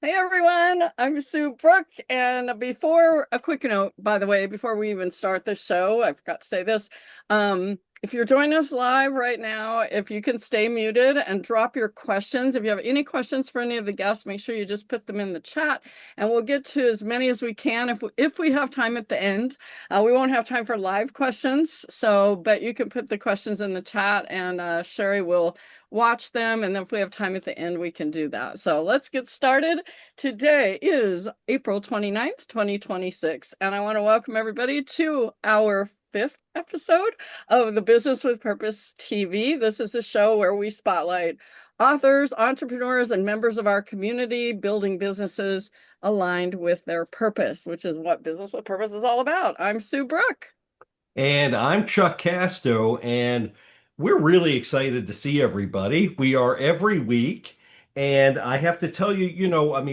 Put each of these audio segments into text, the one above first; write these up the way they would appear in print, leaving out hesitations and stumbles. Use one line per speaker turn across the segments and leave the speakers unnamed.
Hey everyone, I'm Sue Brooke. And before a quick note, by the way, before we even start the show, I forgot to say this. If you're joining us live right now, if you can stay muted and drop your questions. If you have any questions for any of the guests, make sure you just put them in the chat and we'll get to as many as we can if we have time at the end. We won't have time for live questions, but you can put the questions in the chat and Sherry will watch them. And then if we have time at the end, we can do that. So let's get started. Today is April 29th, 2026, and I want to welcome everybody to our fifth episode of the Business with Purpose TV. This is a show where we spotlight authors, entrepreneurs, and members of our community building businesses aligned with their purpose, which is what Business with Purpose is all about. I'm Sue Brooke.
And I'm Chuck Casto, and we're really excited to see everybody. We are every week. And I have to tell you,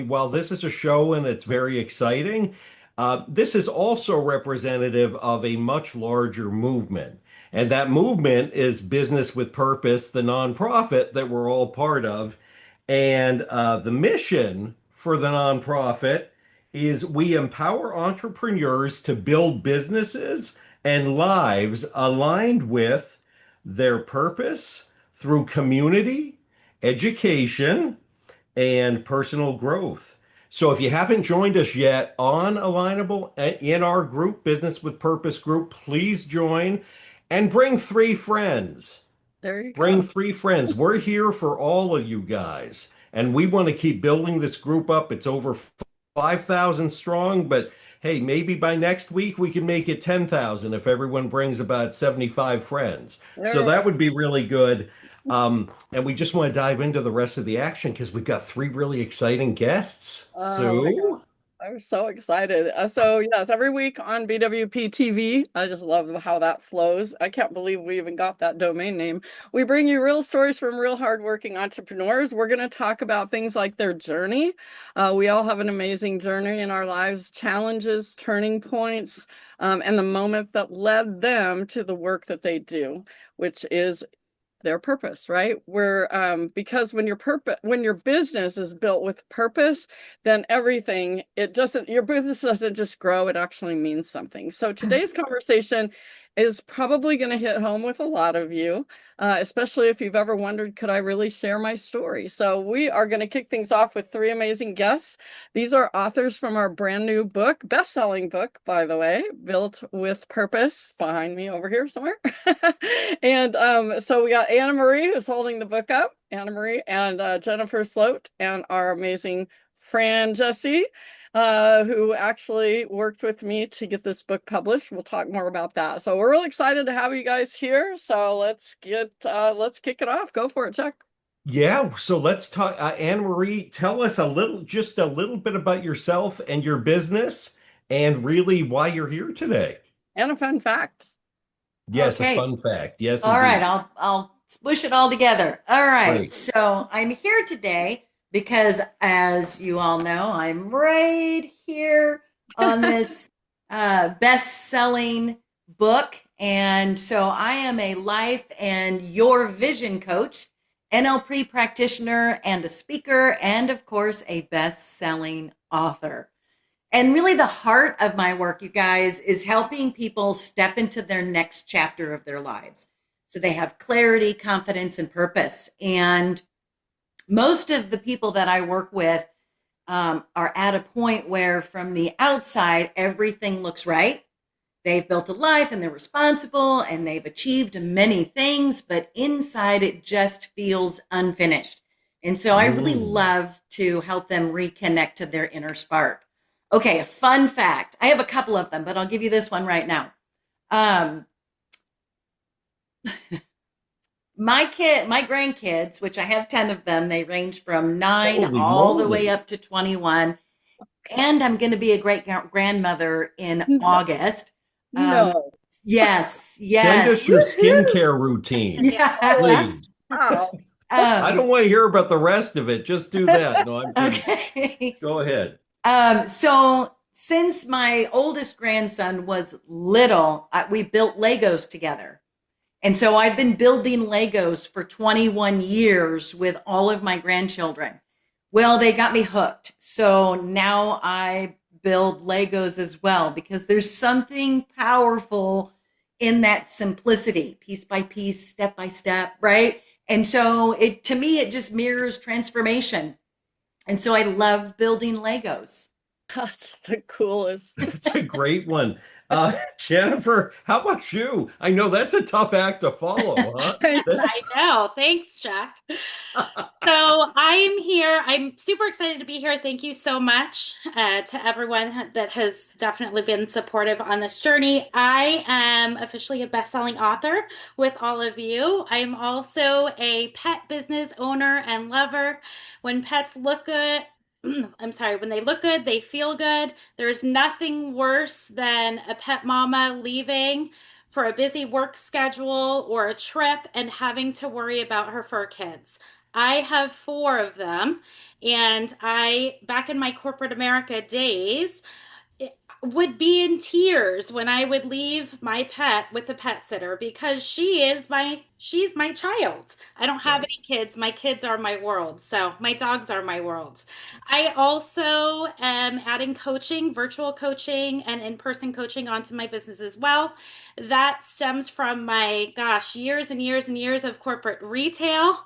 while this is a show and it's very exciting, this is also representative of a much larger movement. And that movement is Business with Purpose, the nonprofit that we're all part of. And the mission for the nonprofit is we empower entrepreneurs to build businesses and lives aligned with their purpose through community, education, and personal growth. So if you haven't joined us yet on Alignable in our group, Business with Purpose group, please join and bring three friends.
There you
Bring
go.
three friends. We're here for all of you guys. And we want to keep building this group up. It's over 5,000 strong, but hey, maybe by next week we can make it 10,000 if everyone brings about 75 friends. So
There.
that would be really good. And we just want to dive into the rest of the action because we've got three really exciting guests.
Oh my God.
Sue?
I'm so excited. So yes, every week on BWP TV, I just love how that flows. I can't believe we even got that domain name. We bring you real stories from real hardworking entrepreneurs. We're going to talk about things like their journey. We all have an amazing journey in our lives, challenges, turning points, and the moment that led them to the work that they do, which is their purpose, right? Where because when your business is built with purpose, then everything it doesn't your business doesn't just grow, it actually means something. So today's conversation is probably going to hit home with a lot of you, especially if you've ever wondered, could I really share my story? So we are going to kick things off with three amazing guests. These are authors from our brand new book, best-selling book, by the way, Built with Purpose, behind me over here somewhere. And so we got Anna-Marie who's holding the book up, Anna-Marie, and Gennifer Sloat, and our amazing Fran Jessee, who actually worked with me to get this book published. We'll talk more about that. So we're really excited to have you guys here. So let's kick it off. Go for it, Chuck.
Yeah, so let's talk. Anne Marie, tell us just a little bit about yourself and your business and really why you're here today.
And a fun fact.
Yes, a
Okay.
fun fact. Yes,
All right.
indeed.
I'll smush it all together. All right.
Great.
So I'm here today because, as you all know, I'm right here on this best-selling book, and so I am a life and your vision coach, NLP practitioner, and a speaker, and of course, a best-selling author. And really, the heart of my work, you guys, is helping people step into their next chapter of their lives. So they have clarity, confidence, and purpose. And most of the people that I work with are at a point where, from the outside, everything looks right. They've built a life and they're responsible and they've achieved many things, but inside it just feels unfinished. And so I really
Mm.
love to help them reconnect to their inner spark. Okay, a fun fact. I have a couple of them, but I'll give you this one right now. Um, my grandkids, which I have 10 of them, they range from 9
Holy
all the way
moly.
up to 21. And I'm going to be a great grandmother in August. Um,
No.
yes,
Send
yes.
us your
Woohoo!
skincare routine,
Yeah.
please.
Wow.
I
Um,
don't want to hear about the rest of it. Just do that. No, I'm kidding.
okay.
Go ahead.
So since my oldest grandson was little, we built Legos together. And so I've been building Legos for 21 years with all of my grandchildren. Well, they got me hooked. So now I build Legos as well because there's something powerful in that simplicity, piece by piece, step by step, right? And so it to me it just mirrors transformation. And so I love building Legos.
That's the coolest.
That's a great one. Gennifer, how about you? I know that's a tough act to follow, huh?
I
That's
I know. Thanks, Chuck. So I'm here. I'm super excited to be here. Thank you so much to everyone that has definitely been supportive on this journey. I am officially a best-selling author with all of you. I am also a pet business owner and lover. When pets look good, I'm sorry, when they look good, they feel good. There's nothing worse than a pet mama leaving for a busy work schedule or a trip and having to worry about her fur kids. I have four of them, and back in my corporate America days, would be in tears when I would leave my pet with the pet sitter because she's my child. I don't have
right.
any kids. My kids are my world. So my dogs are my world. I also am adding coaching, virtual coaching and in-person coaching onto my business as well. That stems from my years and years and years of corporate retail.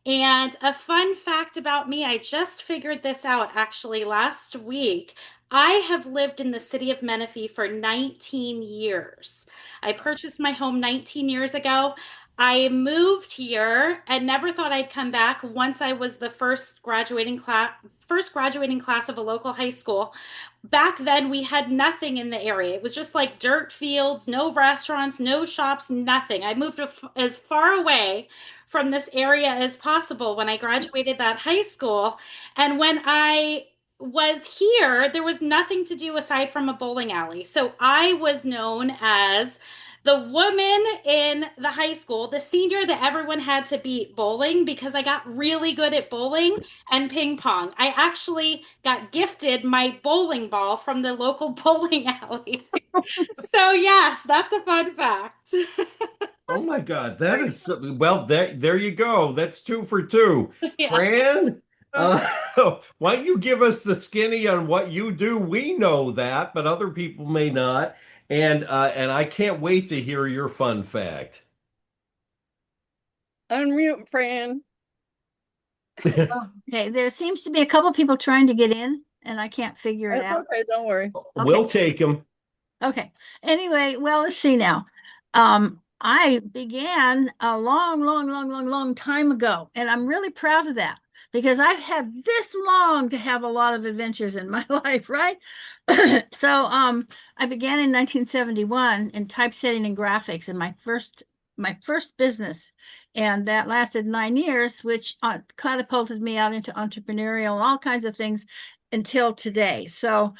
And a fun fact about me, I just figured this out actually last week. I have lived in the city of Menifee for 19 years. I purchased my home 19 years ago. I moved here and never thought I'd come back once I was the first graduating class of a local high school. Back then we had nothing in the area. It was just like dirt fields, no restaurants, no shops, nothing. I moved as far away from this area as possible when I graduated that high school. And when I was here, there was nothing to do aside from a bowling alley. So I was known as the woman in the high school, the senior that everyone had to beat bowling because I got really good at bowling and ping pong. I actually got gifted my bowling ball from the local bowling alley. So, yes, that's a fun fact.
Oh my God, that is well. There you go. That's two for two.
Yeah.
Fran, why don't you give us the skinny on what you do? We know that, but other people may not. And I can't wait to hear your fun fact.
Unmute, Fran.
Okay, there seems to be a couple people trying to get in, and I can't figure it
That's
out.
okay, don't worry.
Okay,
We'll take them.
okay. Anyway, well, let's see now. I began a long time ago, and I'm really proud of that because I've had this long to have a lot of adventures in my life, right? So, I began in 1971 in typesetting and graphics, in my first business, and that lasted 9 years, which catapulted me out into entrepreneurial and all kinds of things until today. So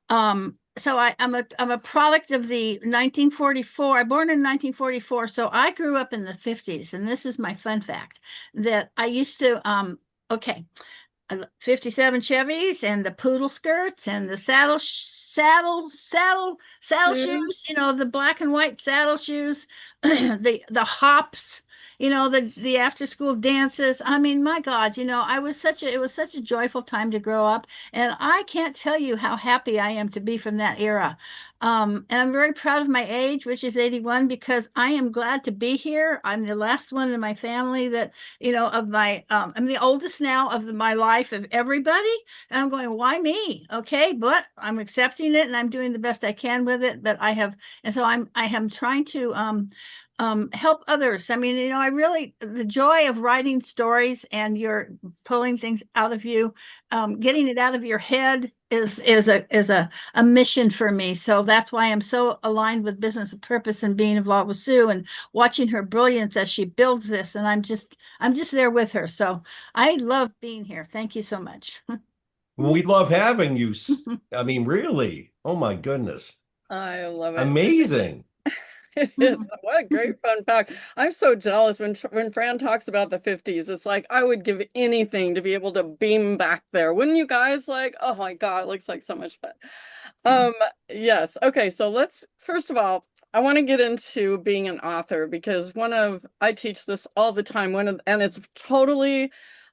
I'm a product of the 1944. I born in 1944, so I grew up in the 50s, and this is my fun fact that I used to okay, 57 Chevys and the poodle skirts and the saddle
Two.
shoes, the black and white saddle shoes, the hops, the after school dances. I mean, my God, it was such a joyful time to grow up, and I can't tell you how happy I am to be from that era. And I'm very proud of my age, which is 81, because I am glad to be here. I'm the last one in my family that, I'm the oldest now of my life of everybody. And I'm going, why me? Okay, but I'm accepting it and I'm doing the best I can with it. And so I am trying to help others. I mean, the joy of writing stories and you're pulling things out of you, getting it out of your head is a mission for me. So that's why I'm so aligned with business of purpose and being involved with Sue and watching her brilliance as she builds this. And I'm just there with her. So I love being here. Thank you so much.
We love having you. I mean, really. Oh my goodness.
I love it.
Amazing.
It is. What a great fun fact. I'm so jealous when Fran talks about the 50s. It's like I would give anything to be able to beam back there. Wouldn't you guys? Like, oh my God, it looks like so much fun. Um, yes. Okay, so let's first of all, I want to get into being an author because I teach this all the time. And it's totally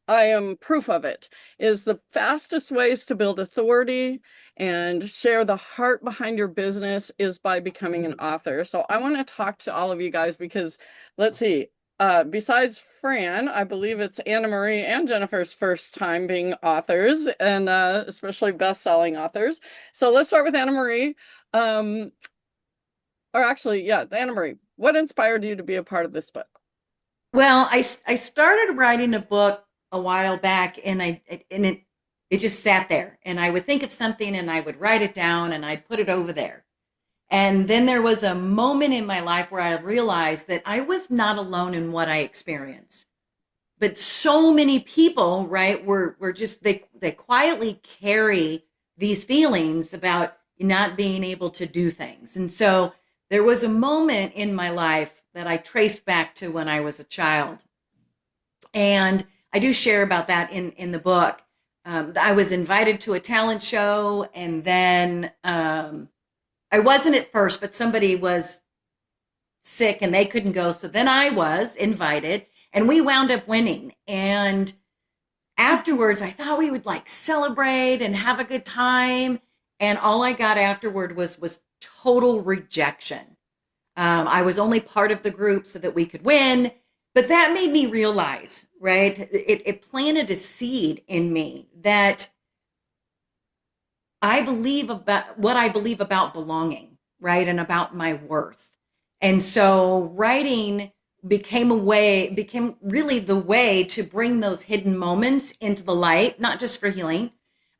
I am proof of it, is the fastest ways to build authority and share the heart behind your business is by becoming an author. So I want to talk to all of you guys because let's see, besides Fran, I believe it's Anna-Marie and Gennifer's first time being authors, and especially best-selling authors. So let's start with Anna-Marie. Or actually, yeah, Anna-Marie, what inspired you to be a part of this book?
Well, I started writing a book a while back, and it just sat there, and I would think of something and I would write it down and I'd put it over there. And then there was a moment in my life where I realized that I was not alone in what I experienced. But so many people, right, were just, they quietly carry these feelings about not being able to do things. And so there was a moment in my life that I traced back to when I was a child. And I do share about that in the book. I was invited to a talent show, and then I wasn't at first, but somebody was sick and they couldn't go. So then I was invited, and we wound up winning. And afterwards, I thought we would like celebrate and have a good time. And all I got afterward was total rejection. I was only part of the group so that we could win. But that made me realize, right? It planted a seed in me that I believe about what I believe about belonging, right? And about my worth. And so writing became really the way to bring those hidden moments into the light, not just for healing,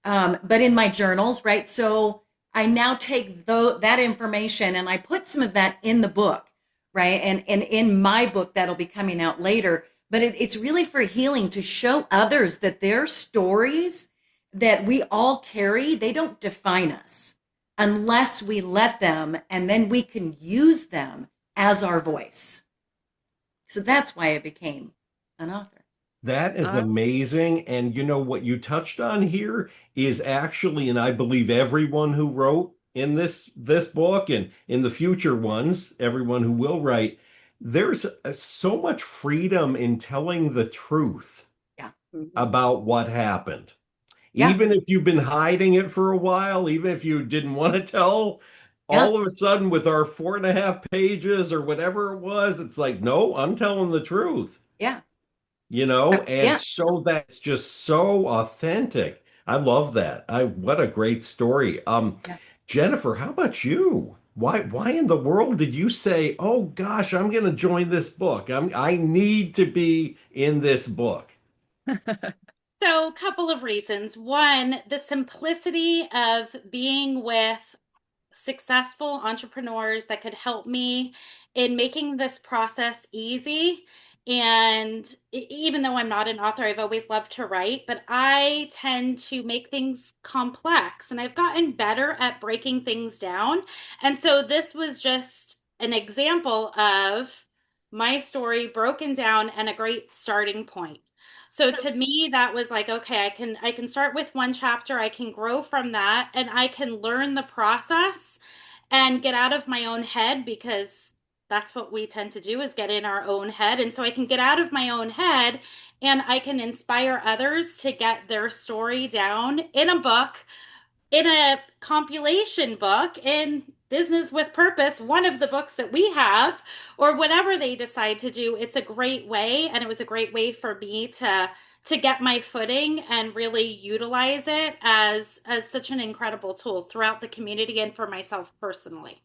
but in my journals, right? So I now take that information and I put some of that in the book, right? And in my book that'll be coming out later. But it's really for healing, to show others that their stories that we all carry, they don't define us unless we let them, and then we can use them as our voice. So that's why I became an author.
That is amazing. And you know what you touched on here is actually, and I believe everyone who wrote in this book and in the future ones, everyone who will write, there's so much freedom in telling the truth
Yeah.
about what happened.
Yeah.
Even if you've been hiding it for a while, even if you didn't want to tell,
Yeah.
all of a sudden with our 4.5 pages or whatever it was, it's like, no, I'm telling the truth.
Yeah.
And
Yeah.
so that's just so authentic. I love that. What a great story.
Yeah.
Gennifer, how about you? Why in the world did you say, "Oh gosh, I'm going to join this book. I need to be in this book"?
So, a couple of reasons. One, the simplicity of being with successful entrepreneurs that could help me in making this process easy. And even though I'm not an author, I've always loved to write, but I tend to make things complex, and I've gotten better at breaking things down. And so this was just an example of my story broken down and a great starting point. So to me, that was like, okay, I can start with one chapter, I can grow from that, and I can learn the process and get out of my own head, because that's what we tend to do, is get in our own head. And so I can get out of my own head and I can inspire others to get their story down in a book, in a compilation book, in Business with Purpose, one of the books that we have, or whatever they decide to do. It's a great way, and it was a great way for me to get my footing and really utilize it as such an incredible tool throughout the community and for myself personally.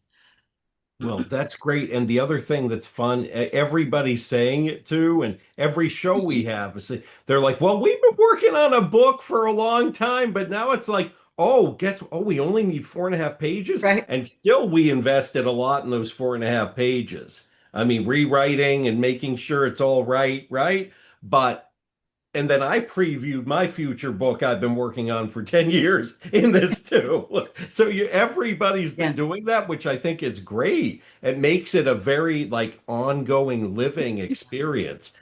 Well, that's great. And the other thing that's fun, everybody's saying it too, and every show we have, they're like, well, we've been working on a book for a long time, but now it's like, oh, we only need 4.5 pages.
Right.
And still we invested a lot in those 4.5 pages. I mean, rewriting and making sure it's all right, right? And then I previewed my future book I've been working on for 10 years in this too. So everybody's been doing that, which I think is great. It makes it a very like ongoing living experience.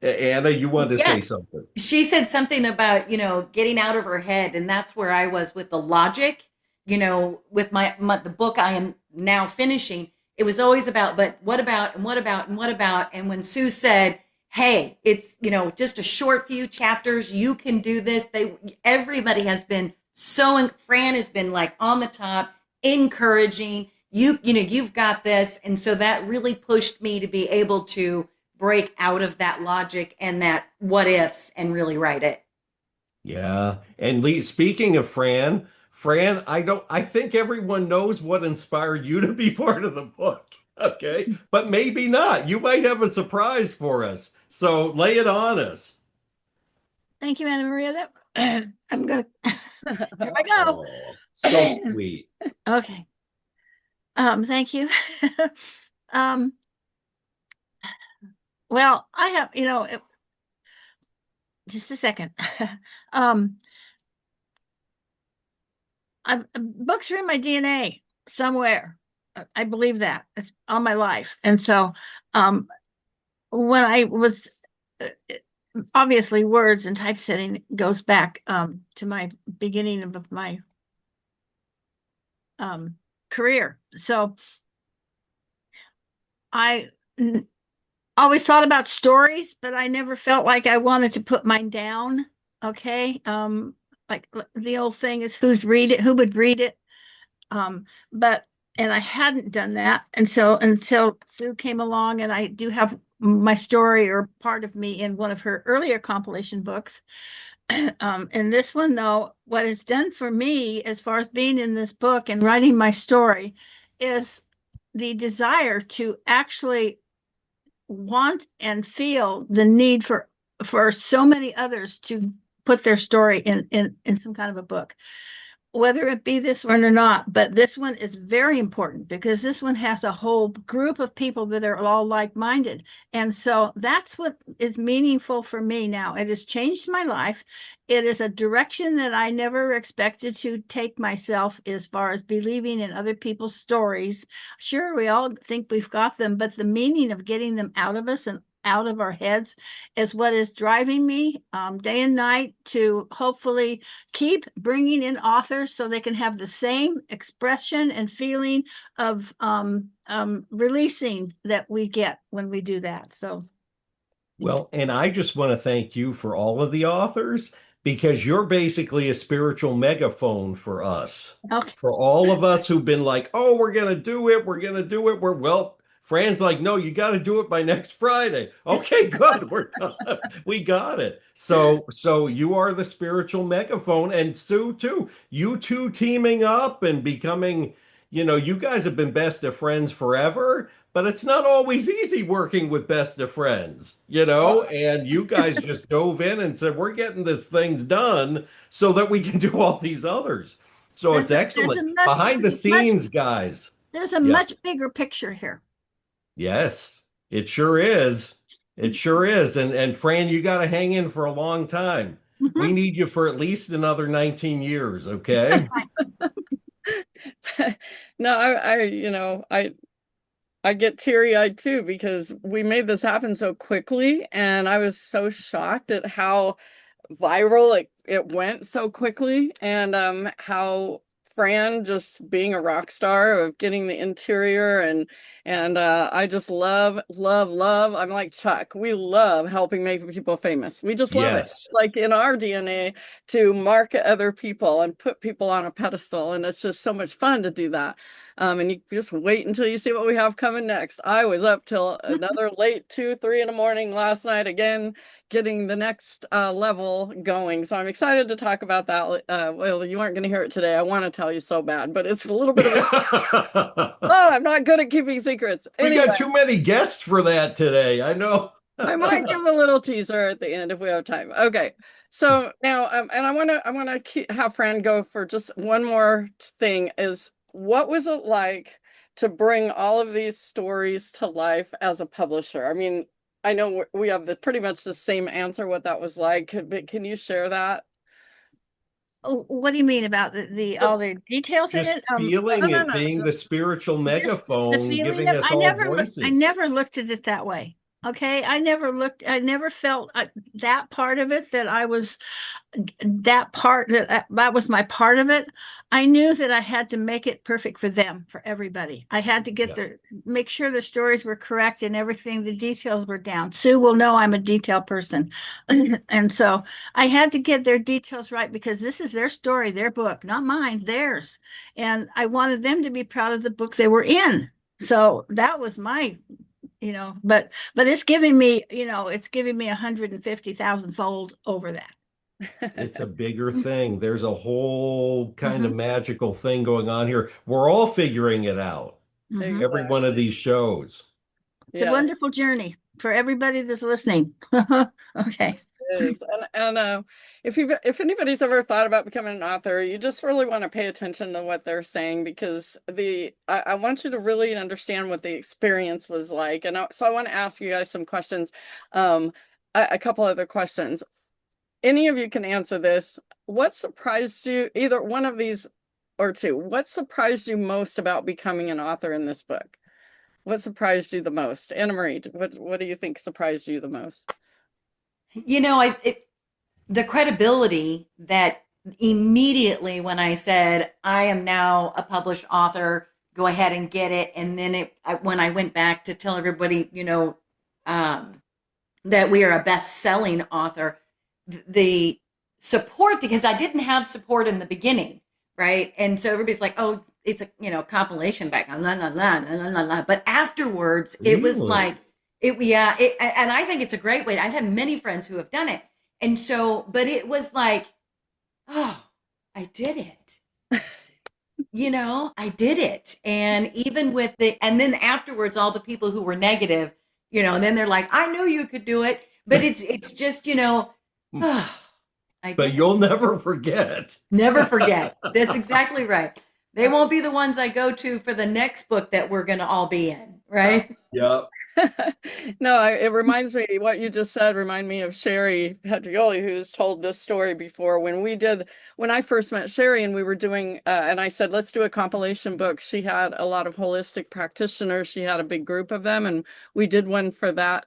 Anna, you want to say something?
She said something about, getting out of her head. And that's where I was with the logic, with the book I am now finishing. It was always about, but what about, and what about, and what about? And when Sue said, hey, it's, just a short few chapters. You can do this. Everybody has been Fran has been like on the top, encouraging you've got this. And so that really pushed me to be able to break out of that logic and that what ifs and really write it.
Yeah. And Lee, speaking of Fran, I think everyone knows what inspired you to be part of the book. Okay. But maybe not. You might have a surprise for us. So lay it on us.
Thank you, Anna-Maria. I'm gonna here I go.
Oh, so sweet.
Okay. Thank you. um, well, I have, just a second. um, books are in my DNA somewhere. I believe that it's all my life. And so, when I was obviously words and typesetting goes back to my beginning of my career. So I always thought about stories, but I never felt like I wanted to put mine down. Okay. Like the old thing is who would read it. But and I hadn't done that. And so until Sue came along, and I do have my story or part of me in one of her earlier compilation books. And this one, though, what it's done for me as far as being in this book and writing my story is the desire to actually want and feel the need for so many others to put their story in some kind of a book, whether it be this one or not. But this one is very important because this one has a whole group of people that are all like-minded. And so that's what is meaningful for me now. It has changed my life. It is a direction that I never expected to take myself as far as believing in other people's stories. Sure, we all think we've got them, but the meaning of getting them out of us and out of our heads is what is driving me day and night to hopefully keep bringing in authors so they can have the same expression and feeling of releasing that we get when we do that. So,
Well, and I just want to thank you for all of the authors because you're basically a spiritual megaphone for us.
okay.
For all of us who've been like, oh, we're going to do it. We're going to do it. Fran's like, no, you got to do it by next Friday. Okay, good. We're done. We got it. So you are the spiritual megaphone, and Sue too. You two teaming up and becoming, you guys have been best of friends forever, but it's not always easy working with best of friends, and you guys just dove in and said, we're getting this thing done so that we can do all these others. So it's excellent. Behind the scenes, guys.
There's a much bigger picture here.
Yes, it sure is. It sure is. And Fran, you got to hang in for a long time. We need you for at least another 19 years, okay?
No, I get teary-eyed too because we made this happen so quickly, and I was so shocked at how viral it went so quickly, and how Fran just being a rock star of getting the interior and I just love. I'm like Chuck. We love helping make people famous. We just love it.
Yes.
It's like in our DNA to market other people and put people on a pedestal, and it's just so much fun to do that. And you just wait until you see what we have coming next. I was up till another late 2, 3 in the morning last night again, getting the next level going. So I'm excited to talk about that. Well, you aren't going to hear it today. I want to tell you so bad, but it's a little bit of a... Oh, I'm not good at keeping secrets. Anyway,
we got too many guests for that today. I know.
I might give a little teaser at the end if we have time. Okay. So now, and I want to have Fran go for just one more thing is, what was it like to bring all of these stories to life as a publisher? I mean, I know we have pretty much the same answer what that was like, but can you share that?
What do you mean about all the details in it?
Feeling it being the spiritual megaphone,
the feeling
giving us all voices.
I never looked at it that way. Okay, I never felt that part of it, that I was that part, that was my part of it. I knew that I had to make it perfect for them, for everybody. I had to
Yeah.
make sure the stories were correct and everything, the details were down. Sue will know I'm a detail person. And so I had to get their details right because this is their story, their book, not mine, theirs. And I wanted them to be proud of the book they were in. So that was my, but it's giving me, it's giving me 150,000 fold over that.
It's a bigger thing. There's a whole kind of
Mhm,
magical thing going on here. We're all figuring it out.
mhm.
Every one of
Exactly.
these shows.
It's a
Yes,
wonderful journey for everybody that's listening. Okay.
it is. And if anybody's ever thought about becoming an author, you just really want to pay attention to what they're saying because I want you to really understand what the experience was like. So I want to ask you guys some questions. Um, a couple other questions. Any of you can answer this. What surprised you, either one of these or two, what surprised you most about becoming an author in this book? What surprised you the most? Anna-Marie, what do you think surprised you the most?
You know, the credibility that immediately when I said I am now a published author, go ahead and get it, and then when I went back to tell everybody, um, that we are a best-selling author, the support, because I didn't have support in the beginning, right? And so everybody's like, "Oh, it's a compilation back on la la la la la la." But afterwards, it was like
Really?
and I think it's a great way. I've had many friends who have done it, and so, but it was like, oh, I did it. I did it. And even with and then afterwards, all the people who were negative, and then they're like, I knew you could do it. But it's just, oh, I
But
did it.
you'll never forget.
Never forget. That's exactly right. They won't be the ones I go to for the next book that we're going to all be in, right?
Yep.
No, it reminds me, what you just said remind me of Sherry Petrioli, who's told this story before. When I first met Sherry and we were doing, and I said, let's do a compilation book. She had a lot of holistic practitioners. She had a big group of them, and we did one for that.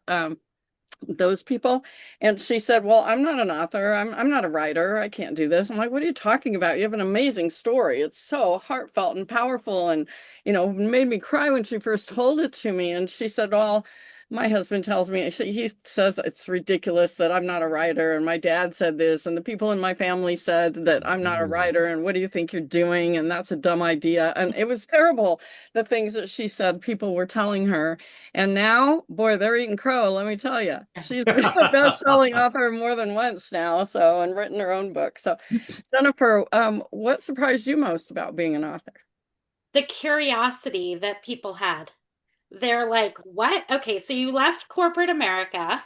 Those people. And she said, well, I'm not an author. I'm not a writer. I can't do this. I'm like, what are you talking about? You have an amazing story. It's so heartfelt and powerful and, made me cry when she first told it to me. And she said, well, my husband tells me, he says it's ridiculous that I'm not a writer. And my dad said this, and the people in my family said that I'm not a
Mm.
writer. And what do you think you're doing? And that's a dumb idea. And it was terrible, the things that she said people were telling her. And now, boy, they're eating crow, let me tell you. She's been a best-selling author more than once now, and written her own book. So, Gennifer, what surprised you most about being an author?
The curiosity that people had. They're like, what? Okay, so you left corporate America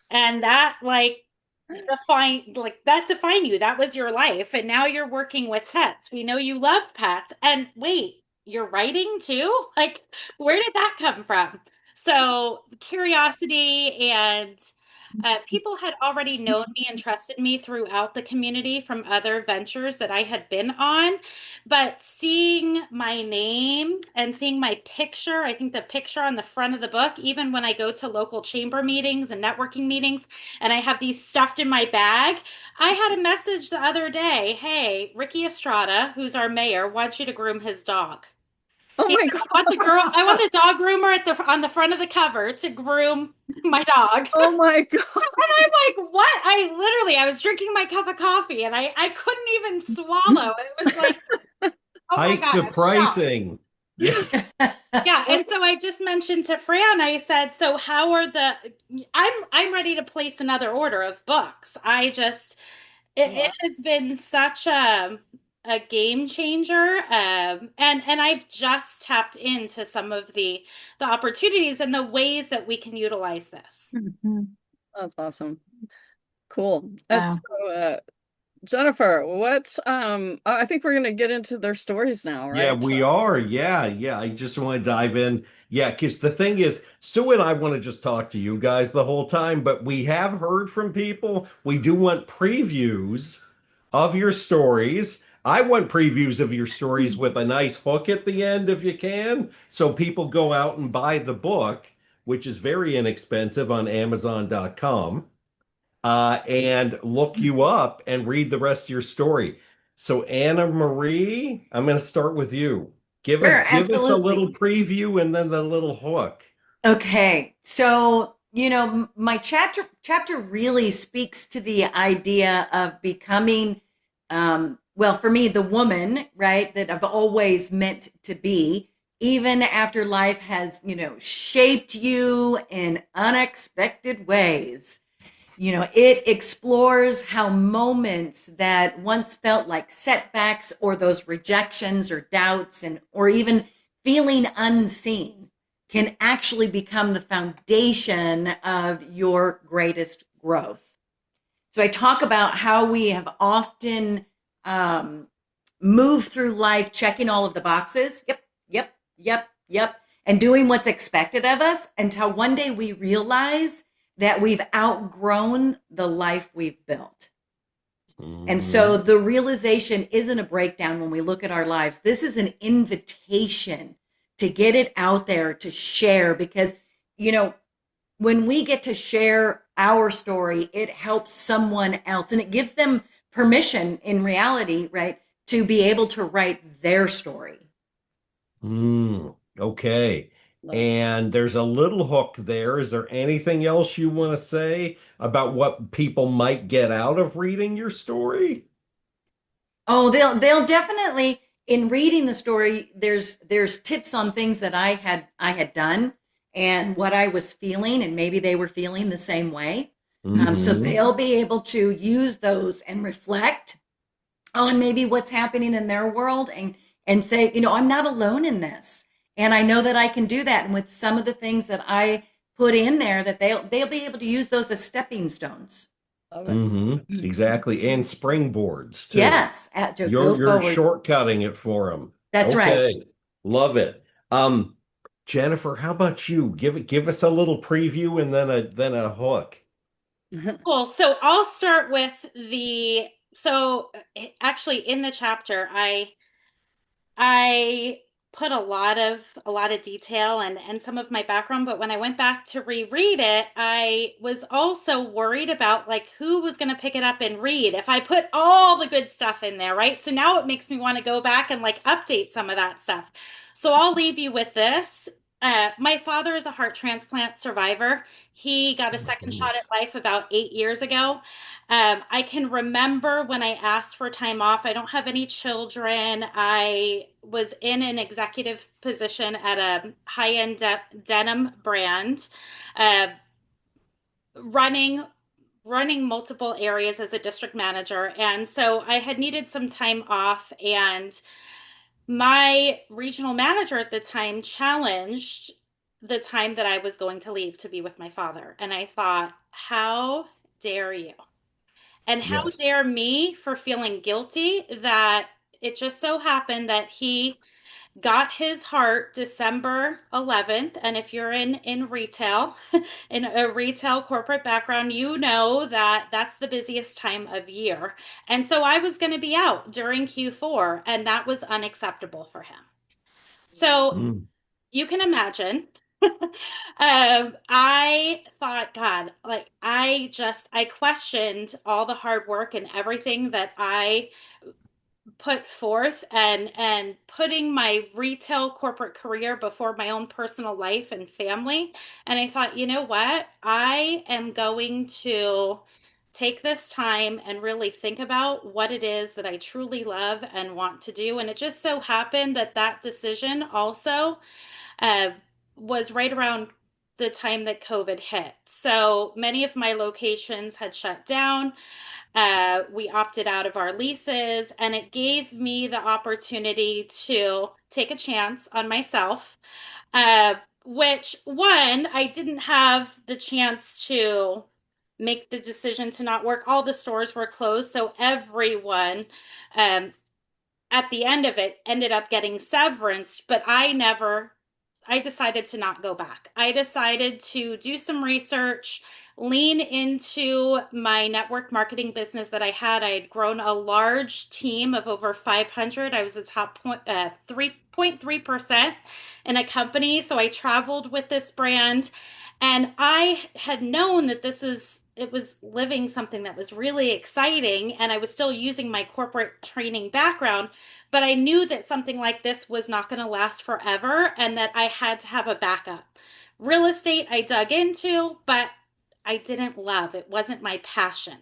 and that defined you. That was your life. And now you're working with pets. We know you love pets. And wait, you're writing too? Like, where did that come from? So curiosity and people had already known me and trusted me throughout the community from other ventures that I had been on. But seeing my name and seeing my picture, I think the picture on the front of the book, even when I go to local chamber meetings and networking meetings, and I have these stuffed in my bag. I had a message the other day. Hey, Ricky Estrada, who's our mayor, wants you to groom his dog.
Oh
He
my
said,
God.
I want the dog groomer on the front of the cover to groom my dog.
Oh my God.
And I'm like, what? I was drinking my cup of coffee and I couldn't even swallow. It was like, oh my
Hike
God,
the
I'm shocked.
pricing. Yeah.
Yeah, and so I just mentioned to Fran, I said, so how are I'm ready to place another order of books. It has been such a game changer. And I've just tapped into some of the opportunities and the ways that we can utilize this.
Mhm.
That's awesome. Cool.
Wow.
Gennifer, I think we're gonna get into their stories now,
Yeah,
right?
we are. Yeah, yeah. I just want to dive in. Yeah, because the thing is, Sue and I want to just talk to you guys the whole time, but we have heard from people. We do want previews of your stories. I want previews of your stories with a nice hook at the end if you can, so people go out and buy the book. which is very inexpensive on Amazon.com, and look you up and read the rest of your story. So Anna-Marie, I'm going to start with you.
Sure,
Give us a
absolutely.
little preview and then the little hook.
Okay, so my chapter really speaks to the idea of becoming, well, for me, the woman, right, that I've always meant to be, even after life has, shaped you in unexpected ways. It explores how moments that once felt like setbacks or those rejections or doubts and or even feeling unseen can actually become the foundation of your greatest growth. So I talk about how we have often moved through life checking all of the boxes. Yep, yep, yep, yep. And doing what's expected of us until one day we realize that we've outgrown the life we've built. And so
Mhm.
the realization isn't a breakdown when we look at our lives. This is an invitation to get it out there, to share, because, when we get to share our story, it helps someone else and it gives them permission in reality, right, to be able to write their story.
Okay.
Love it.
And there's a little hook there. Is there anything else you want to say about what people might get out of reading your story?
Oh, they'll definitely in reading the story. There's tips on things that I had done and what I was feeling, and maybe they were feeling the same way. So
Mm-hmm.
they'll be able to use those and reflect on maybe what's happening in their world and say, I'm not alone in this, and I know that I can do that. And with some of the things that I put in there, that they'll be able to use those as stepping stones.
Love it.
Mm-hmm. Exactly. And springboards too.
Yes, to go
You're
forward.
shortcutting it for them.
That's right.
Okay. Love it. Um, Gennifer, how about you? Give us a little preview and then a hook.
Cool. So I'll start with actually in the chapter, I put a lot of detail and some of my background, but when I went back to reread it, I was also worried about like who was going to pick it up and read if I put all the good stuff in there, right? So now it makes me want to go back and like update some of that stuff. So I'll leave you with this. My father is a heart transplant survivor. He got a
Oh my
second shot at
goodness.
life about 8 years ago. I can remember when I asked for time off. I don't have any children. I was in an executive position at a high-end denim brand, uh, running running multiple areas as a district manager. And so I had needed some time off. And my regional manager at the time challenged the time that I was going to leave to be with my father. And I thought, how dare you? And how
Yes.
dare me for feeling guilty that it just so happened that he got his heart December 11th. And if you're in retail, in a retail corporate background, you know that that's the busiest time of year. And so I was going to be out during Q4, and that was unacceptable for him. So
Mm.
you can imagine. I thought, God, like I questioned all the hard work and everything that I put forth and putting my retail corporate career before my own personal life and family. And I thought, you know what? I am going to take this time and really think about what it is that I truly love and want to do. And it just so happened that that decision also uh, was right around the time that COVID hit. So many of my locations had shut down. We opted out of our leases, and it gave me the opportunity to take a chance on myself. Uh, which one, I didn't have the chance to make the decision to not work. All the stores were closed, so everyone um, at the end of it ended up getting severance, but I decided to not go back. I decided to do some research, lean into my network marketing business that I had. I had grown a large team of over 500. I was the top 3.3% in a company. So I traveled with this brand, and I had known that it was living something that was really exciting, and I was still using my corporate training background, but I knew that something like this was not going to last forever and that I had to have a backup. Real estate I dug into, but I didn't love. It wasn't my passion.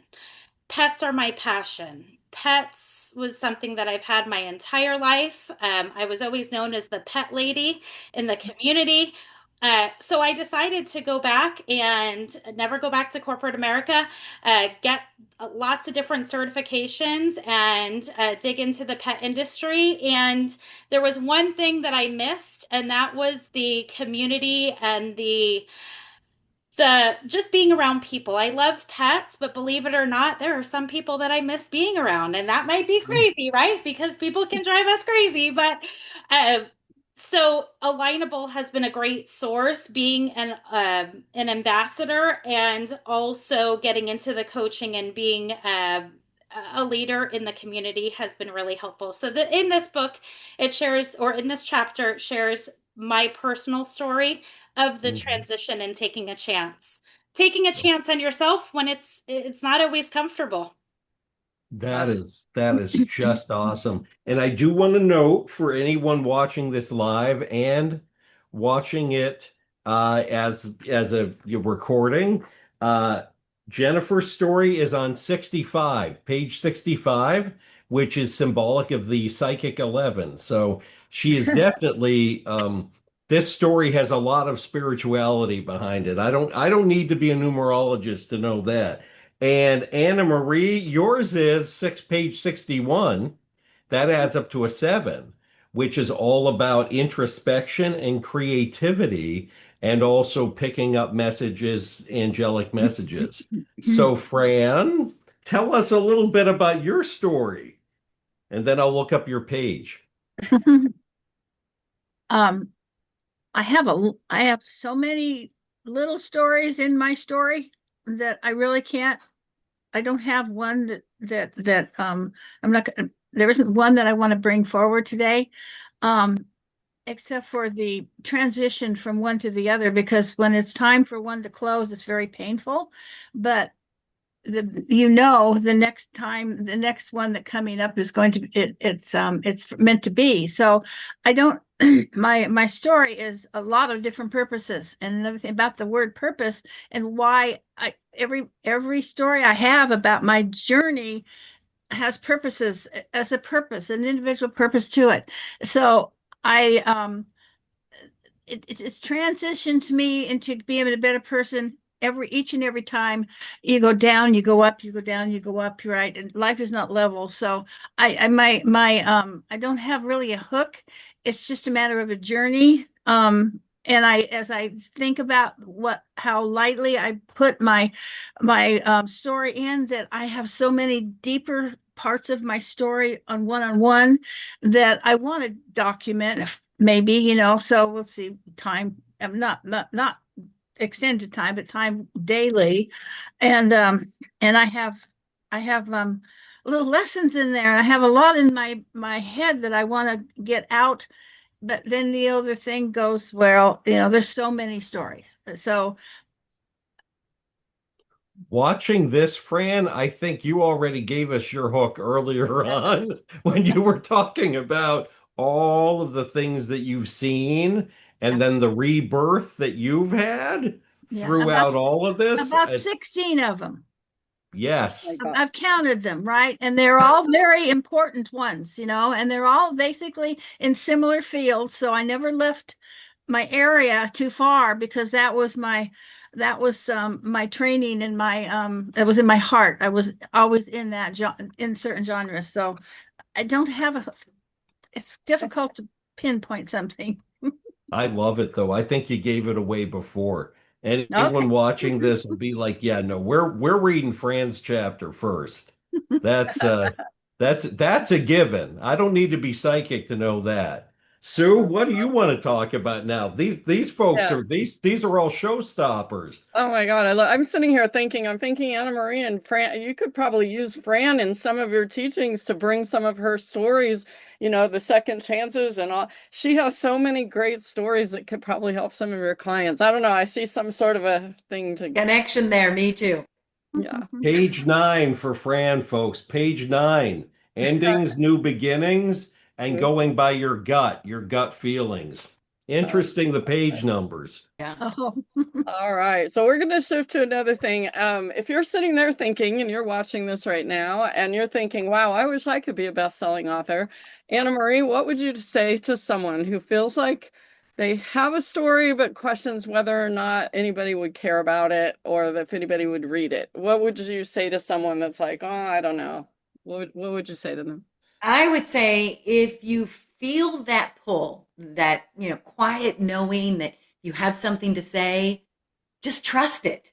Pets are my passion. Pets was something that I've had my entire life. I was always known as the pet lady in the community. So I decided to go back and never go back to corporate America, get lots of different certifications, and dig into the pet industry. And there was one thing that I missed, and that was the community and the just being around people. I love pets, but believe it or not, there are some people that I miss being around, and that might be crazy, right? Because people can drive us crazy, but uh, so Alignable has been a great source, being an ambassador, and also getting into the coaching and being a leader in the community has been really helpful. So that in this book, it shares, or in this chapter, it shares my personal story of the
Mhm.
transition and taking a chance on yourself when it's not always comfortable.
That is just awesome. And I do want to note for anyone watching this live and watching it as a recording, uh, Gennifer's story is on 65, page 65, which is symbolic of the psychic 11. So she is definitely this story has a lot of spirituality behind it. I don't need to be a numerologist to know that. And Anna-Marie, yours is page 61. That adds up to a 7, which is all about introspection and creativity and also picking up messages, angelic messages. So, Fran, tell us a little bit about your story, and then I'll look up your page.
um, I have so many little stories in my story that I really can't. I don't have one that I'm not gonna, there isn't one that I want to bring forward today. Um, except for the transition from one to the other, because when it's time for one to close, it's very painful. But the next one that coming up is going to it's meant to be. So I don't my story is a lot of different purposes, and another thing about the word purpose and why every story I have about my journey has purposes, as a purpose, an individual purpose to it. So I it's transitioned me into being a better person each and every time. You go down, you go up, you go down, you go up, right? And life is not level. So I don't have really a hook. It's just a matter of a journey. And as I think about how lightly I put my story in, that I have so many deeper parts of my story on one that I want to document, if maybe, so we'll see. Time, I'm not extended time, but time daily. And I have little lessons in there. I have a lot in my head that I want to get out. But then the other thing goes, well, there's so many stories. So
Watching this, Fran, I think you already gave us your hook earlier on when you were talking about all of the things that you've seen and then the rebirth that you've had
yeah, about
throughout all of this.
about
It's
16 of them.
yes.
My God.
I've counted them, right? And they're all very important ones, and they're all basically in similar fields. So I never left my area too far, because that was my training and that was in my heart. I was always in in certain genres. So I don't have it's difficult to pinpoint something.
I love it though. I think you gave it away before.
Okay.
Anyone watching this will be like, yeah, no, we're reading Fran's chapter first. That's that's a given. I don't need to be psychic to know that. Sue, what do you want to talk about now? These folks
Yeah.
are these are all showstoppers.
Oh my God, I'm sitting here thinking, I'm thinking Anna-Marie and Fran, you could probably use Fran in some of your teachings to bring some of her stories, the second chances and all. She has so many great stories that could probably help some of your clients. I don't know. I see some sort of a thing to,
Connection there, me too.
yeah.
Page 9 for Fran, folks. Page 9. Endings, new beginnings, and going by your gut feelings. Interesting, the page numbers.
Yeah.
Oh,
All right, so we're going to shift to another thing. If you're sitting there thinking, and you're watching this right now, and you're thinking, wow, I wish I could be a best-selling author, Anna-Marie, what would you say to someone who feels like they have a story but questions whether or not anybody would care about it or if anybody would read it? What would you say to someone that's like, oh, I don't know. What would you say to them?
I would say if you feel that pull, that, quiet knowing that you have something to say, just trust it.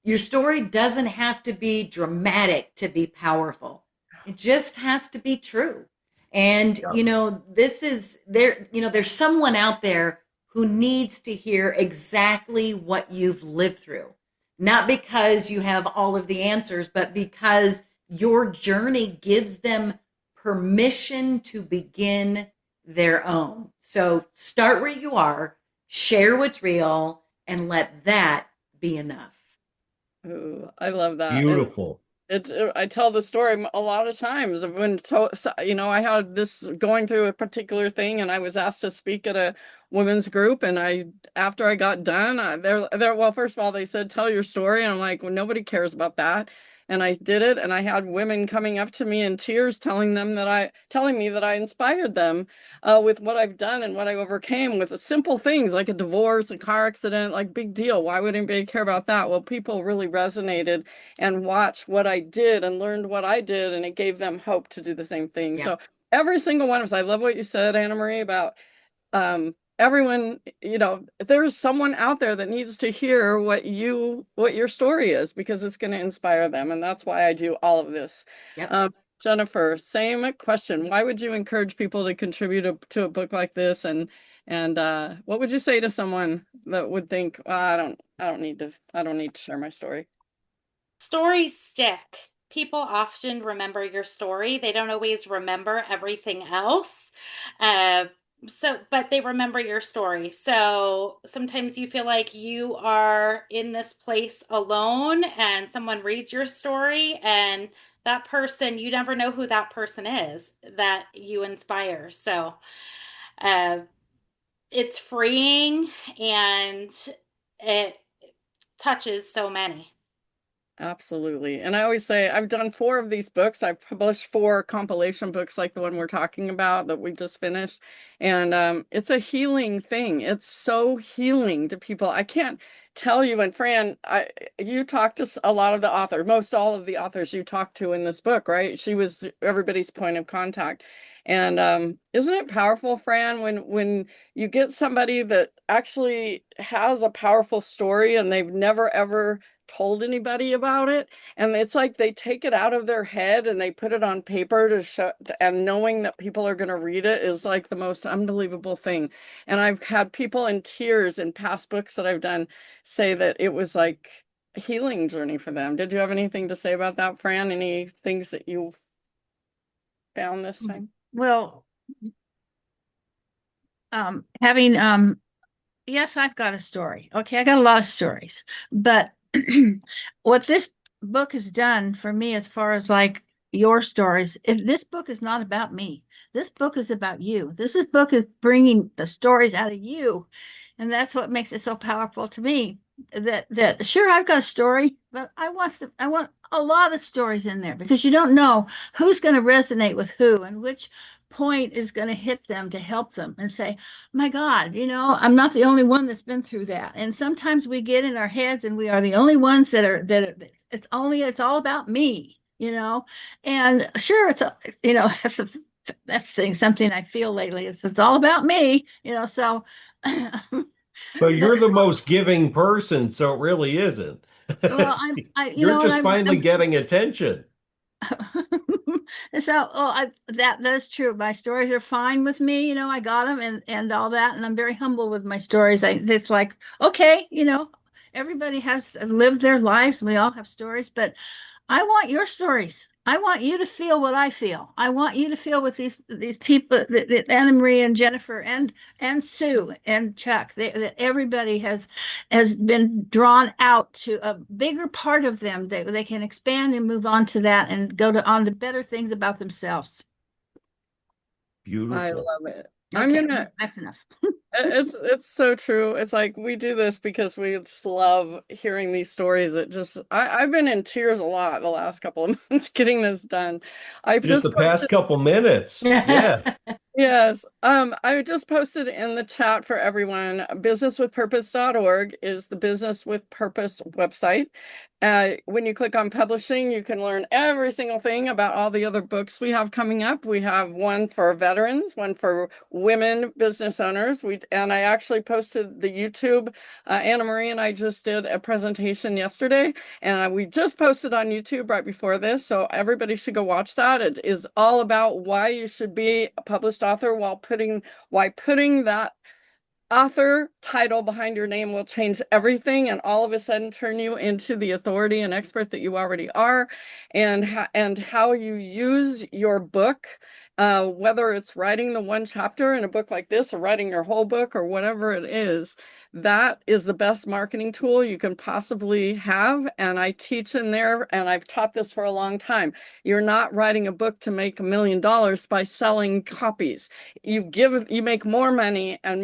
Your story doesn't have to be dramatic to be powerful. It just has to be true. And,
Yeah.
this is there, there's someone out there who needs to hear exactly what you've lived through. Not because you have all of the answers, but because your journey gives them permission to begin their own. So start where you are, share what's real, and let that be enough.
Ooh, I love that.
Beautiful.
I tell the story a lot of times of when I had this going through a particular thing and I was asked to speak at a women's group and after I got done well, first of all they said tell your story and I'm like, well, nobody cares about that, and I did it and I had women coming up to me in tears telling me that I inspired them with what I've done and what I overcame with the simple things like a divorce, a car accident, like big deal. Why would anybody care about that? Well, people really resonated and watched what I did and learned what I did, and it gave them hope to do the same thing.
Yeah.
So every single one of us, I love what you said, Anna-Marie, about everyone, there's someone out there that needs to hear what your story is because it's going to inspire them. And that's why I do all of this.
Yep.
Gennifer, same question. Why would you encourage people to contribute to a book like this? And what would you say to someone that would think, well, I don't need to share my story?
Stories stick. People often remember your story. They don't always remember everything else. Uh, but they remember your story. So sometimes you feel like you are in this place alone and someone reads your story and that person, you never know who that person is that you inspire. So uh, it's freeing and it touches so many.
Absolutely. And I always say I've done 4 of these books. I've published 4 compilation books like the one we're talking about that we just finished. And it's a healing thing. It's so healing to people. I can't tell you, and Fran, you talked to a lot of the authors, most all of the authors you talked to in this book, right? She was everybody's point of contact. And isn't it powerful, Fran, when you get somebody that actually has a powerful story and they've never ever told anybody about it, and it's like they take it out of their head and they put it on paper to show, and knowing that people are going to read it is like the most unbelievable thing. And I've had people in tears in past books that I've done say that it was like a healing journey for them. Did you have anything to say about that, Fran? Any things that you found this time?
well, having yes, I've got a story. Okay, I got a lot of stories, but what this book has done for me, as far as like your stories, this book is not about me. This book is about you. Book is bringing the stories out of you, and that's what makes it so powerful to me. That sure, I've got a story, but I want a lot of stories in there because you don't know who's going to resonate with who and which point is going to hit them to help them and say, my God, I'm not the only one that's been through that. And sometimes we get in our heads and we are the only ones it's all about me, and sure, that's something I feel lately. It's all about me, so
But you're
that's
the most giving person, so it really isn't.
well, I
You're just
I'm
finally getting attention.
So, that is true. My stories are fine with me. I got them and all that, and I'm very humble with my stories. It's like, okay, everybody has lived their lives. We all have stories, but I want your stories. I want you to feel what I feel. I want you to feel with these people, that Anna-Marie and Gennifer and Sue and Chuck. That everybody has been drawn out to a bigger part of them. They can expand and move on to that and on to better things about themselves.
I
Beautiful.
love it. I'm
Okay,
gonna
that's enough.
it's so true. It's like we do this because we just love hearing these stories. I've been in tears a lot the last couple of months getting this done. I've
Just
just
the past couple minutes. Yeah.
Yes. I just posted in the chat for everyone. Businesswithpurpose.org is the Business with Purpose website. When you click on publishing, you can learn every single thing about all the other books we have coming up. We have one for veterans, one for women business owners. And I actually posted the YouTube. Anna-Marie and I just did a presentation yesterday, and we just posted on YouTube right before this. So everybody should go watch that. It is all about why you should be a published author why putting that author title behind your name will change everything and all of a sudden turn you into the authority and expert that you already are, and how you use your book, whether it's writing the one chapter in a book like this or writing your whole book or whatever it is. That is the best marketing tool you can possibly have. And I teach in there, and I've taught this for a long time. You're not writing a book to make $1 million by selling copies. You make more money and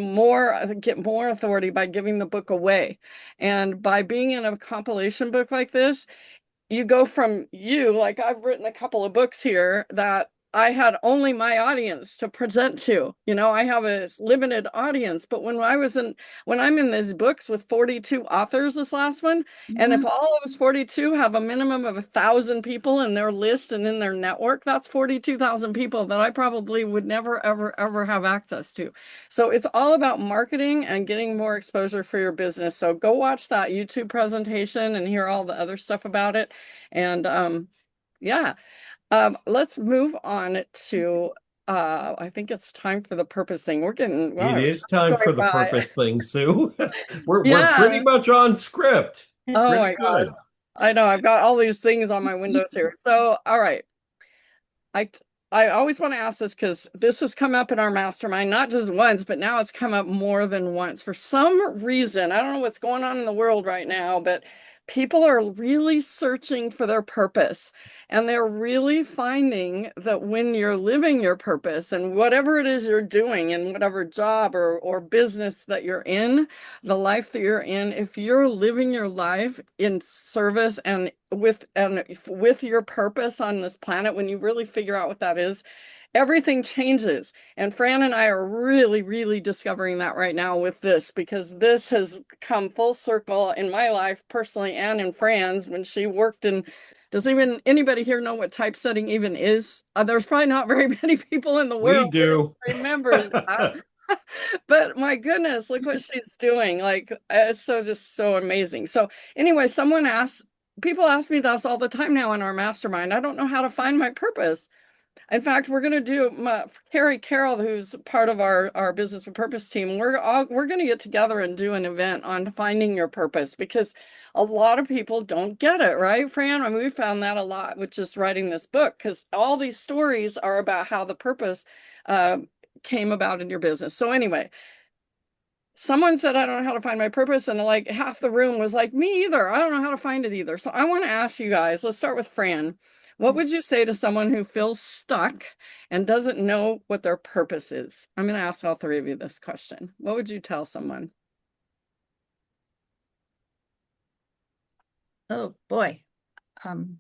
get more authority by giving the book away. And by being in a compilation book like this, you go from like I've written a couple of books here that I had only my audience to present to. I have a limited audience, but when I'm in these books with 42 authors, this last one, and if all of those 42 have a minimum of 1,000 people in their list and in their network, that's 42,000 people that I probably would never, ever, ever have access to. So it's all about marketing and getting more exposure for your business. So go watch that YouTube presentation and hear all the other stuff about it. And yeah, let's move on to I think it's time for the purpose thing. We're getting
It
wow,
is time
going
for the
by.
purpose thing, Sue. We're pretty
Yeah.
much on script.
Oh
Pretty
my God.
good.
I know I've got all these things on my windows here. So, all right. I I always want to ask this because this has come up in our mastermind, not just once, but now it's come up more than once. For some reason, I don't know what's going on in the world right now, but people are really searching for their purpose. And they're really finding that when you're living your purpose and whatever it is you're doing in whatever job or business that you're in, the life that you're in, if you're living your life in service and with your purpose on this planet, when you really figure out what that is, everything changes. And Fran and I are really, really discovering that right now with this, because this has come full circle in my life personally and in Fran's when she worked in. Does even anybody here know what typesetting even is? There's probably not very many people in the
We
world
do.
that remembers that. But my goodness, look what she's doing. Like, it's just so amazing. So anyway, people ask me this all the time now in our mastermind. I don't know how to find my purpose. In fact, we're going to do Carrie Carroll, who's part of our Business with Purpose team. We're going to get together and do an event on finding your purpose, because a lot of people don't get it, right, Fran? I mean, we found that a lot with just writing this book, because all these stories are about how the purpose uh, came about in your business. So anyway, someone said, I don't know how to find my purpose. And like half the room was like, me either. I don't know how to find it either. So I want to ask you guys, let's start with Fran. What would you say to someone who feels stuck and doesn't know what their purpose is? I'm going to ask all three of you this question. What would you tell someone?
Oh boy. Um,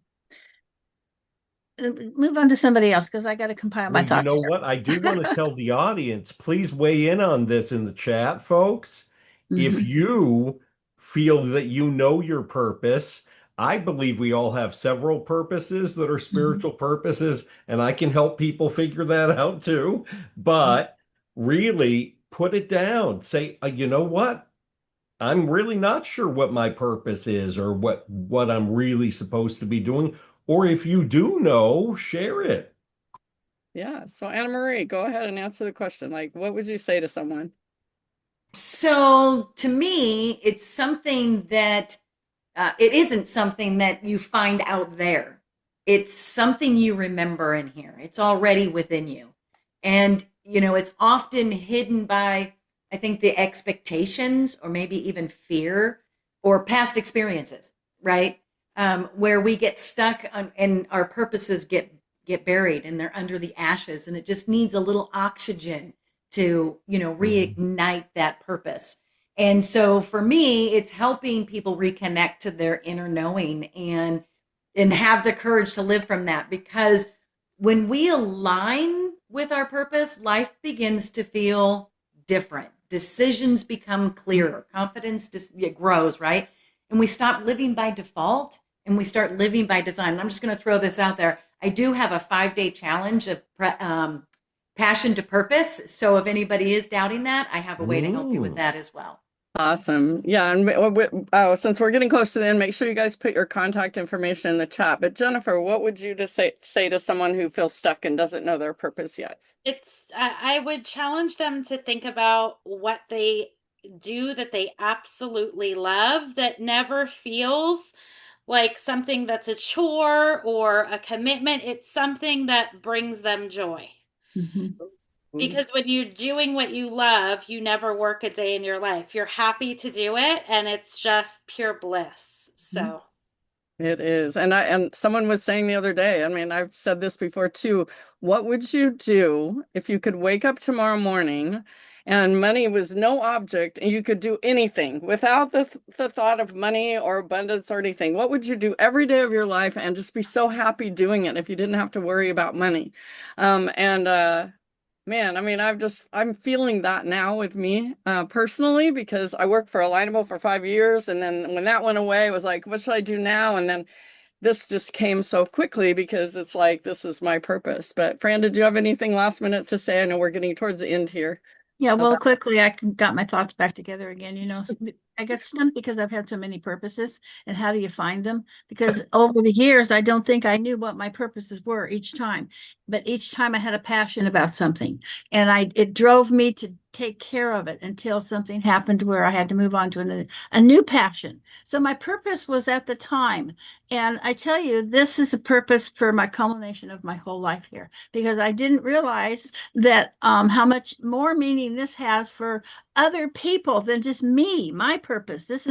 Move on to somebody else because I got to compile my
Well, you
thoughts
know
here.
what? I do want to tell the audience, please weigh in on this in the chat, folks. If
Mhm.
you feel that you know your purpose, I believe we all have several purposes that are
Mhm.
spiritual purposes, and I can help people figure that out too.
Mhm.
But really put it down. Say, you know what? I'm really not sure what my purpose is or what I'm really supposed to be doing. or if you do know, share it.
Yeah. So Anna-Marie, go ahead and answer the question. Like, what would you say to someone?
So to me, it's something that it isn't something that you find out there. It's something you remember in here. It's already within you. And, it's often hidden by, I think, the expectations or maybe even fear or past experiences, right? Where we get stuck and our purposes get buried and they're under the ashes and it just needs a little oxygen to,
Mhm.
reignite that purpose. And so for me, it's helping people reconnect to their inner knowing and have the courage to live from that because when we align with our purpose, life begins to feel different. Decisions become clearer. Confidence it grows, right? And we stop living by default and we start living by design. And I'm just going to throw this out there. I do have a 5-day challenge of passion to purpose. So if anybody is doubting that, I have a way to help you with
Mm.
that as well.
Awesome. Yeah. And since we're getting close to the end, make sure you guys put your contact information in the chat. But Gennifer, what would you just say to someone who feels stuck and doesn't know their purpose yet?
I would challenge them to think about what they do that they absolutely love that never feels like something that's a chore or a commitment. It's something that brings them joy.
Mhm.
Because when you're doing what you love, you never work a day in your life. You're happy to do it and it's just pure bliss. So,
It is. And someone was saying the other day, I mean, I've said this before too. What would you do if you could wake up tomorrow morning and money was no object and you could do anything without the thought of money or abundance or anything? What would you do every day of your life and just be so happy doing it if you didn't have to worry about money? And Man, I mean, I'm feeling that now with me personally because I worked for Alignable for 5 years. And then when that went away, it was like, what should I do now? And then this just came so quickly because it's like, this is my purpose. But Fran, did you have anything last minute to say? I know we're getting towards the end here.
Yeah, well,
About
quickly, got my thoughts back together again. I got stumped because I've had so many purposes, and how do you find them? Because over the years, I don't think I knew what my purposes were each time, but each time I had a passion about something, and it drove me to take care of it until something happened where I had to move on to a new passion. So my purpose was at the time, and I tell you, this is a purpose for my culmination of my whole life here, because I didn't realize that how much more meaning this has for other people than just me, my purpose. This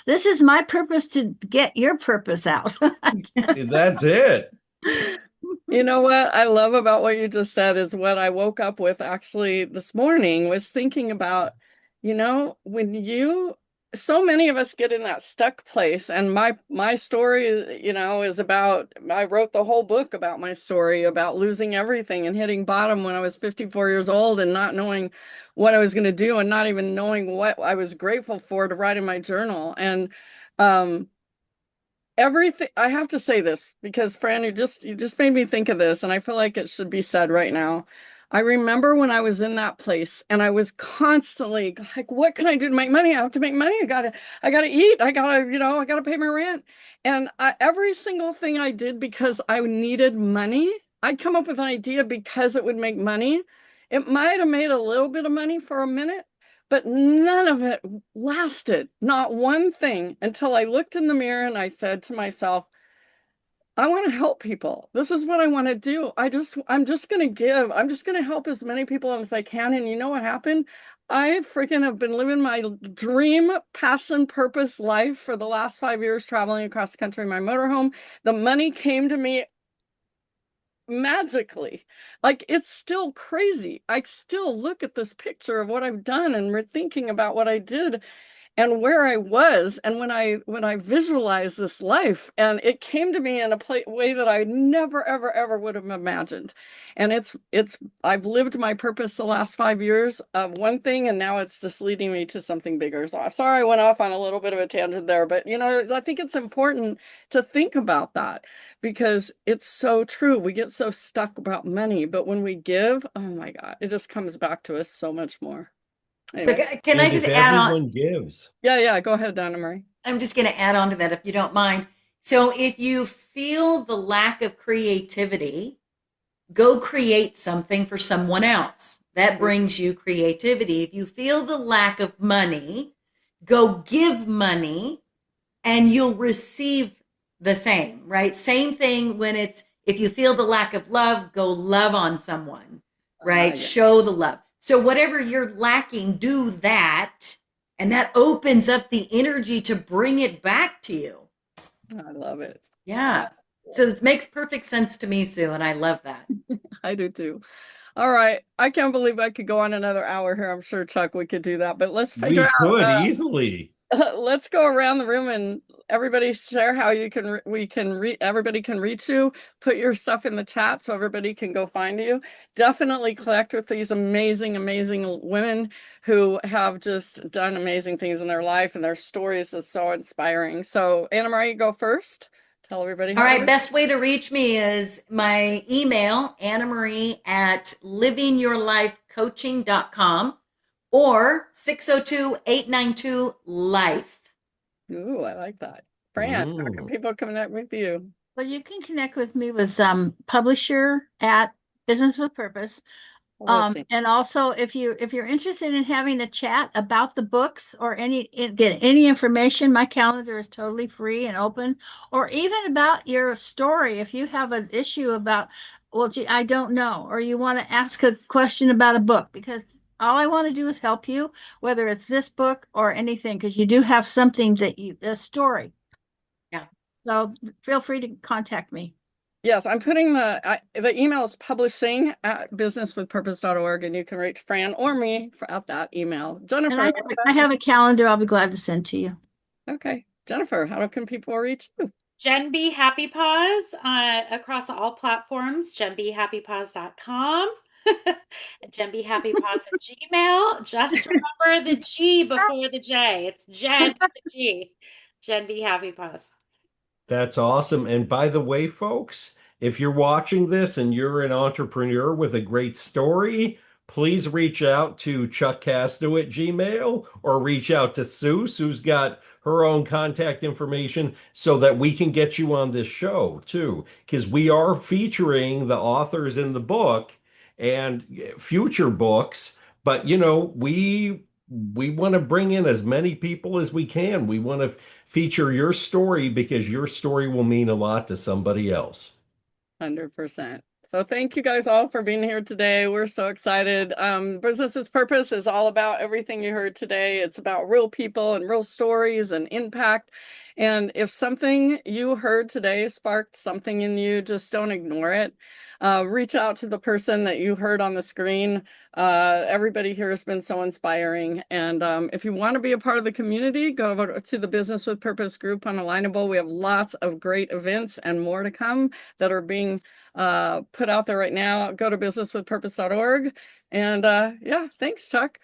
is my purpose to get your purpose out.
That's it.
You know what I love about what you just said is what I woke up with actually this morning was thinking about, when so many of us get in that stuck place and my story, is about I wrote the whole book about my story about losing everything and hitting bottom when I was 54 years old and not knowing what I was going to do and not even knowing what I was grateful for to write in my journal. And um everything I have to say this because Fran, you just made me think of this, and I feel like it should be said right now. I remember when I was in that place and I was constantly like, what can I do to make money? I have to make money. I gotta eat. I gotta pay my rent. And every single thing I did because I needed money, I'd come up with an idea because it would make money. It might have made a little bit of money for a minute, but none of it lasted, not one thing, until I looked in the mirror and I said to myself, I want to help people. This is what I want to do. I'm just going to give. I'm just going to help as many people as I can. And you know what happened? I freaking have been living my dream, passion, purpose life for the last 5 years, traveling across the country in my motorhome. The money came to me magically. Like it's still crazy. I still look at this picture of what I've done and we're thinking about what I did and where I was and when I visualized this life and it came to me in a way that I never ever ever would have imagined. And it's I've lived my purpose the last 5 years of one thing and now it's just leading me to something bigger. So sorry I went off on a little bit of a tangent there, but I think it's important to think about that because it's so true. We get so stuck about money, but when we give, oh my God, it just comes back to us so much more.
So
Anyway.
can I
And
just
if
add on?
everyone gives.
Yeah, go ahead, Donna Marie.
I'm just going to add on to that if you don't mind. So if you feel the lack of creativity, go create something for someone else. That brings you creativity. If you feel the lack of money, go give money and you'll receive the same, right? Same thing when if you feel the lack of love, go love on someone, right?
Yeah.
Show the love. So whatever you're lacking, do that. And that opens up the energy to bring it back to you.
I love it.
Yeah. So it makes perfect sense to me, Sue, and I love that.
I do too. All right. I can't believe I could go on another hour here. I'm sure, Chuck, we could do that, but let's figure
We
out
could easily.
let's go around the room and everybody share how you can everybody can reach you. Put your stuff in the chat so everybody can go find you. Definitely connect with these amazing women who have just done amazing things in their life, and their stories is so inspiring. So Anna-Marie, go first. Tell everybody
All
how to
right,
reach.
best way to reach me is my email, Anna-Marie at livingyourlifecoaching.com or 602-892-LIFE.
Ooh, I like that. Fran, how can
Mm.
people connect with you?
Well, you can connect with me with publisher at Business with Purpose.
Publishing.
And also if you're interested in having a chat about the books or get any information, my calendar is totally free and open, or even about your story. If you have an issue about, well, gee, I don't know, or you want to ask a question about a book, because all I want to do is help you, whether it's this book or anything, because you do have something a story.
Yeah.
So feel free to contact me.
Yes, I'm putting the email is publishing at businesswithpurpose.org, and you can reach Fran or me at that email.
And
Gennifer,
I have a calendar I'll be glad to send to you.
okay. Jennifer, how can people reach you?
Jen B Happy Paws across all platforms, jenbhappypaws.com. Jen B Happy Paws at Gmail. Just remember the G before the J. It's Jen with the G. Jen B Happy Paws.
That's awesome. And by the way, folks, if you're watching this and you're an entrepreneur with a great story, please reach out to Chuck Casto at Gmail or reach out to Sue. Sue's got her own contact information so that we can get you on this show too, because we are featuring the authors in the book and future books. But we want to bring in as many people as we can. We want to feature your story because your story will mean a lot to somebody else.
100%. So thank you guys all for being here today. We're so excited. Business with Purpose is all about everything you heard today. It's about real people and real stories and impact. And if something you heard today sparked something in you, just don't ignore it. Reach out to the person that you heard on the screen. Everybody here has been so inspiring. And if you want to be a part of the community, go over to the Business with Purpose group on Alignable. We have lots of great events and more to come that are being put out there right now. Go to businesswithpurpose.org. And yeah, thanks, Chuck.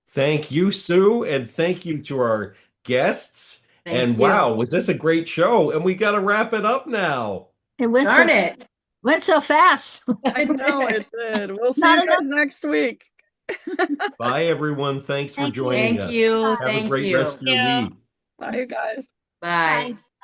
Thank you, Sue, and thank you to our guests.
Thank
And
you.
wow, was this a great show? And we got to wrap it up now.
It went
Darn it.
went so fast.
I know it did. We'll see
Not
you
enough.
guys next week.
Bye, everyone. Thanks for
Thank you.
joining
Thank
us.
you.
Have a
Thank
great
you.
rest of your week.
Bye, you guys.
Bye.
Bye.